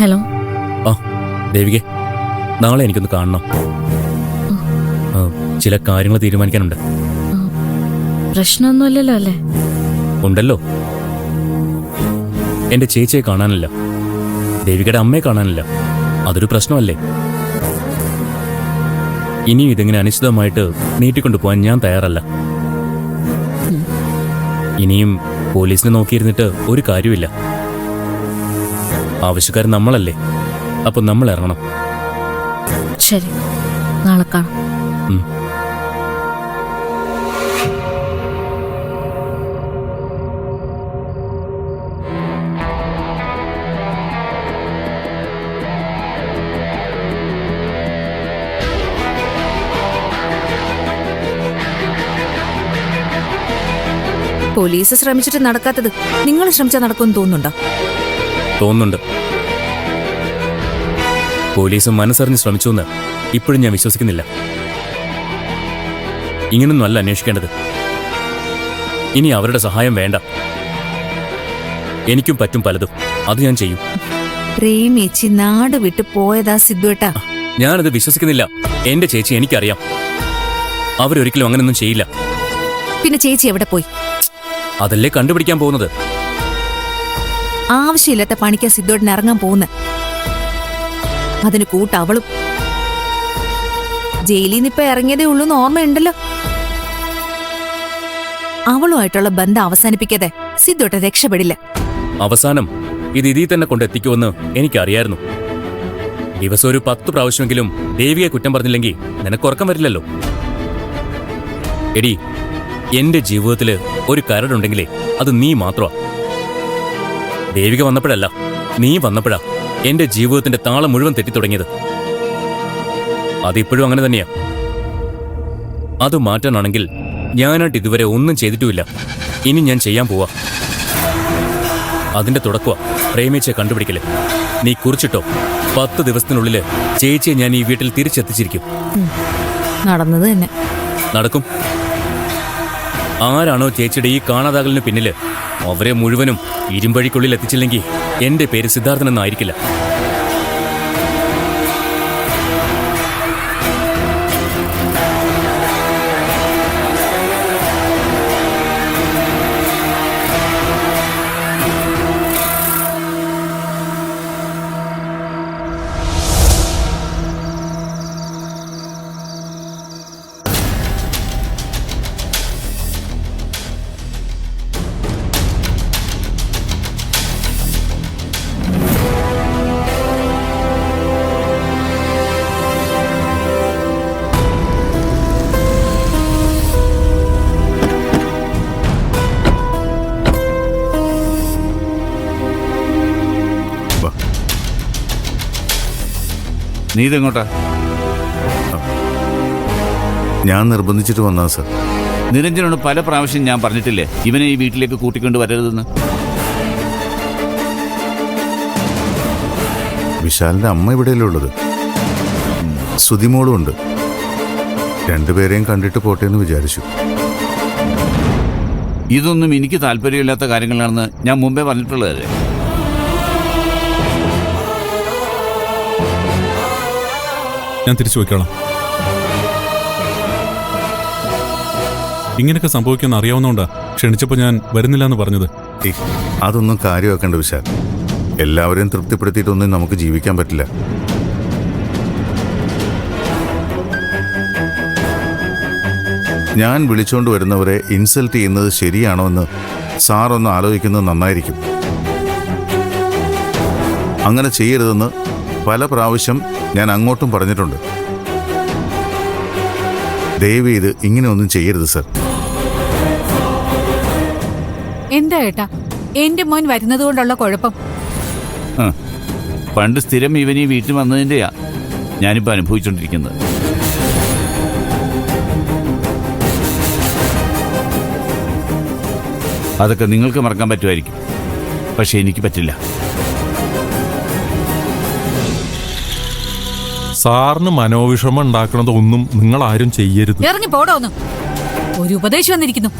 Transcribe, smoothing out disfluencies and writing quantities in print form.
Hello. ആ ദേവികെ, നാളെ എനിക്കൊന്ന് കാണണം. ചില കാര്യങ്ങൾ തീരുമാനിക്കാനുണ്ട്. പ്രശ്നമൊന്നുമില്ലല്ലോ അല്ലേ? ഉണ്ടല്ലോ. എന്റെ ചേച്ചിയെ കാണാനില്ല, ദേവികയുടെ അമ്മയെ കാണാനില്ല. അതൊരു പ്രശ്നമല്ലേ? ഇനിയും ഇതിങ്ങനെ അനിശ്ചിതമായിട്ട് നീട്ടിക്കൊണ്ടുപോകാൻ ഞാൻ തയ്യാറല്ല. ഇനിയും പോലീസിനെ നോക്കിയിരുന്നിട്ട് ഒരു കാര്യമില്ല. ആവശ്യക്കാർ നമ്മളല്ലേ, അപ്പൊ നമ്മൾ ഇറങ്ങണം. ശരി, നാളെ കാണാം. പോലീസ് ശ്രമിച്ചിട്ട് നടക്കാത്തത് നിങ്ങൾ ശ്രമിച്ചാൽ നടക്കുമെന്ന് തോന്നുന്നുണ്ടോ? തോന്നുന്നുണ്ട്. പോലീസ് മനസ്സറിഞ്ഞ് ശ്രമിച്ചുവെന്ന് ഇപ്പോഴും ഞാൻ വിശ്വസിക്കുന്നില്ല. ഇങ്ങനൊന്നും അല്ല അന്വേഷിക്കേണ്ടത്. ഇനി അവരുടെ സഹായം വേണ്ട. എനിക്കും പറ്റും പലതും, അത് ഞാൻ ചെയ്യും. പ്രേമിച്ച് നാട് വിട്ട് പോയതാ സിദ്ധുവേട്ടാ. ഞാനത് വിശ്വസിക്കുന്നില്ല. എന്റെ ചേച്ചി എനിക്കറിയാം, അവരൊരിക്കലും അങ്ങനൊന്നും ചെയ്യില്ല. പിന്നെ ചേച്ചി എവിടെ പോയി? അതല്ലേ കണ്ടുപിടിക്കാൻ പോകുന്നത്. ആവശ്യമില്ലാത്ത പണിക്കാ സിദ്ധുവേട്ടൻ ഇറങ്ങാൻ പോകുന്ന. അതിന് കൂട്ട അവളും. ജയിലിൽ നിന്ന് ഇപ്പൊ ഇറങ്ങിയതേ ഉള്ളൂന്ന് ഓർമ്മയുണ്ടല്ലോ. അവളുമായിട്ടുള്ള ബന്ധം അവസാനിപ്പിക്കാതെ സിദ്ധുവേട്ടൻ രക്ഷപ്പെടില്ല. അവസാനം ഇത് ഇതിൽ തന്നെ കൊണ്ടെത്തിക്കുമെന്ന് എനിക്കറിയായിരുന്നു. ദിവസം ഒരു 10 പ്രാവശ്യമെങ്കിലും ദേവിയെ കുറ്റം പറഞ്ഞില്ലെങ്കിൽ നിനക്ക് ഉറക്കം വരില്ലല്ലോ. എടി, എന്റെ ജീവിതത്തില് ഒരു കരടുണ്ടെങ്കിലേ അത് നീ മാത്രമാ. ദേവിക വന്നപ്പോഴല്ല, നീ വന്നപ്പോഴാ എന്റെ ജീവിതത്തിന്റെ താളം മുഴുവൻ തെറ്റിത്തുടങ്ങിയത്. അതിപ്പോഴും അങ്ങനെ തന്നെയാ. അത് മാറ്റാനാണെങ്കിൽ ഞാനായിട്ട് ഇതുവരെ ഒന്നും ചെയ്തിട്ടുമില്ല. ഇനി ഞാൻ ചെയ്യാൻ പോവാ. അതിന്റെ തുടക്കമാ പ്രേമിച്ചെ കണ്ടുപിടിക്കല്. നീ കുറിച്ചിട്ടോ, 10 ദിവസത്തിനുള്ളില് ചേച്ചിയെ ഞാൻ ഈ വീട്ടിൽ തിരിച്ചെത്തിച്ചിരിക്കും. നടന്നത് തന്നെ നടക്കും. ആരാണോ ചേച്ചിയുടെ ഈ കാണാതാകലിന് പിന്നില്, അവരെ മുഴുവനും ഇരുമ്പഴിക്കുള്ളിൽ എത്തിച്ചില്ലെങ്കിൽ എന്റെ പേര് സിദ്ധാർത്ഥനെന്നായിരിക്കില്ല. നീ ഇതെങ്ങോട്ടാ? ഞാൻ നിർബന്ധിച്ചിട്ട് വന്നാ സർ. നിരഞ്ജനോട് പല പ്രാവശ്യം ഞാൻ പറഞ്ഞിട്ടില്ലേ ഇവനെ ഈ വീട്ടിലേക്ക് കൂട്ടിക്കൊണ്ട് വരരുതെന്ന്. വിശാലിന്റെ അമ്മ ഇവിടെയല്ലേ ഉള്ളത്, സുതിമോളും ഉണ്ട്. രണ്ടുപേരെയും കണ്ടിട്ട് പോട്ടെ എന്ന് വിചാരിച്ചു. ഇതൊന്നും എനിക്ക് താല്പര്യമില്ലാത്ത കാര്യങ്ങളാണെന്ന് ഞാൻ മുമ്പേ പറഞ്ഞിട്ടുള്ളതല്ലേ. ഞാൻ തിരിച്ചു പോയിക്കോളാം. ഇങ്ങനെയൊക്കെ സംഭവിക്കുമെന്ന് അറിയാവുന്നതുകൊണ്ടാ ക്ഷണിച്ചപ്പോൾ ഞാൻ വരുന്നില്ല എന്ന് പറഞ്ഞത്. അതൊന്നും കാര്യമാക്കേണ്ട വിശാൽ. എല്ലാവരെയും തൃപ്തിപ്പെടുത്തിയിട്ടൊന്നും നമുക്ക് ജീവിക്കാൻ പറ്റില്ല. ഞാൻ വിളിച്ചുകൊണ്ട് വരുന്നവരെ ഇൻസൾട്ട് ചെയ്യുന്നത് ശരിയാണോ എന്ന് സാറൊന്ന് ആലോചിക്കുന്നത് നന്നായിരിക്കും. അങ്ങനെ ചെയ്യരുതെന്ന് പല പ്രാവശ്യം ഞാൻ അങ്ങോട്ടും പറഞ്ഞിട്ടുണ്ട്. ദയവ് ചെയ്ത് ഇങ്ങനെയൊന്നും ചെയ്യരുത് സർ. എന്താ ഏട്ടാ എന്റെ മോൻ വരുന്നത് കൊണ്ടുള്ള കുഴപ്പം? പണ്ട് സ്ഥിരം ഇവൻ ഈ വീട്ടിൽ വന്നതിൻ്റെയാ ഞാനിപ്പോൾ അനുഭവിച്ചുകൊണ്ടിരിക്കുന്നത്. അതൊക്കെ നിങ്ങൾക്ക് മറക്കാൻ പറ്റുമായിരിക്കും, പക്ഷെ എനിക്ക് പറ്റില്ല. സാറിന് മനോവിഷമം ഉണ്ടാക്കണതൊന്നും നിങ്ങൾ ആരും ചെയ്യരുത്. ഇറങ്ങി പോടോ ഒന്ന്. ഒരു ഉപദേശം വന്നിരിക്കുന്നു.